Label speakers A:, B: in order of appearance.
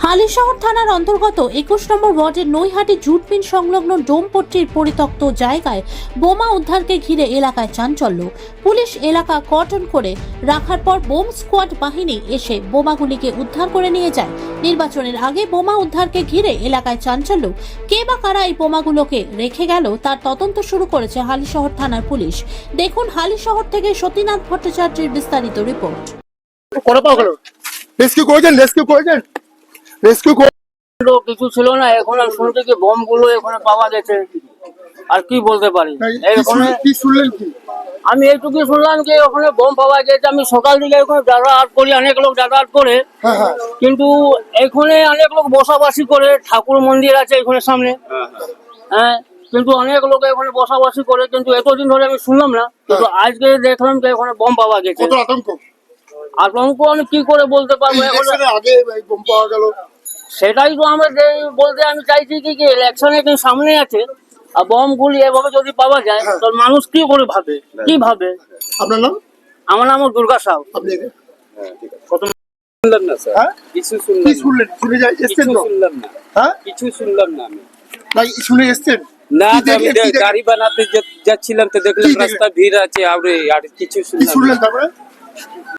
A: হালিশহর থানার অন্তর্গত 21 নম্বর ওয়ার্ডের নৈহাটি জুট মিল সংলগ্ন ডোমপট্টির পরিত্যক্ত জায়গায় বোমা উদ্ধারকে ঘিরে এলাকায় চাঞ্চল্য। পুলিশ এলাকা কর্ডন করে রাখার পর বোম স্কোয়াড বাহিনী এসে বোমাগুলিকে উদ্ধার করে নিয়ে যায়। নির্বাচনের আগে বোমা উদ্ধারকে ঘিরে এলাকায় চাঞ্চল্য। কে বা কারা এই বোমাগুলোকে রেখে গেল তার তদন্ত শুরু করেছে হালিশহর থানার পুলিশ। দেখুন হালিশহর থেকে সতীনাথ ভট্টাচার্যের বিস্তারিত রিপোর্ট।
B: রেস্কিউ
C: কিছু ছিল না, এখন আমি শুনতে কি বোম গুলো এখানে পাওয়া গেছে। আর কি বলতে পারি, আমি এইটুকু শুনলাম যে ওখানে বোম পাওয়া গেছে। আমি সকাল দিকে এখানে যাতায়াত করি, অনেক লোক যাতায়াত করে, কিন্তু এখানে অনেক লোক বসবাসী করে, ঠাকুর মন্দির আছে এখানে সামনে, হ্যাঁ, কিন্তু অনেক লোক এখানে বসবাসী করে, কিন্তু এতদিন ধরে আমি শুনলাম না। কিন্তু আজকে দেখলাম যে এখানে বোম পাওয়া গেছে। আতঙ্ক আমি কি করে বলতে পারবো,
B: আগে বোম পাওয়া গেল,
C: সেটাই তো আমরা বলতে আমি চাইছি কি ইলেকশনে সামনে আছে, আর বম গুলি এভাবে যদি পাওয়া যায় তো মানুষ কি করে ভাবে, কি ভাবে।
B: আপনার নাম?
C: আমার নাম দুর্গা সাউ।
B: আপনি
D: শুনলাম না স্যার,
B: হ্যাঁ?
D: কিছু
B: কি শুনলেন? শুনে এসছেন তো?
D: শুনলাম না,
B: হ্যাঁ,
D: কিছু শুনলাম না আমি।
B: ভাই শুনে এসছেন
D: না,
B: কি
D: তো আমি
B: দেখলেন? কি দেখলেন?
D: গাড়ি বানাতে যাচ্ছিলাম তো দেখলাম
B: কি দেখলেন?
D: রাস্তা ভিড় আছে, আর কিছু
B: কি
D: শুনলাম
B: শুনলেন
D: না।
B: তারপরে?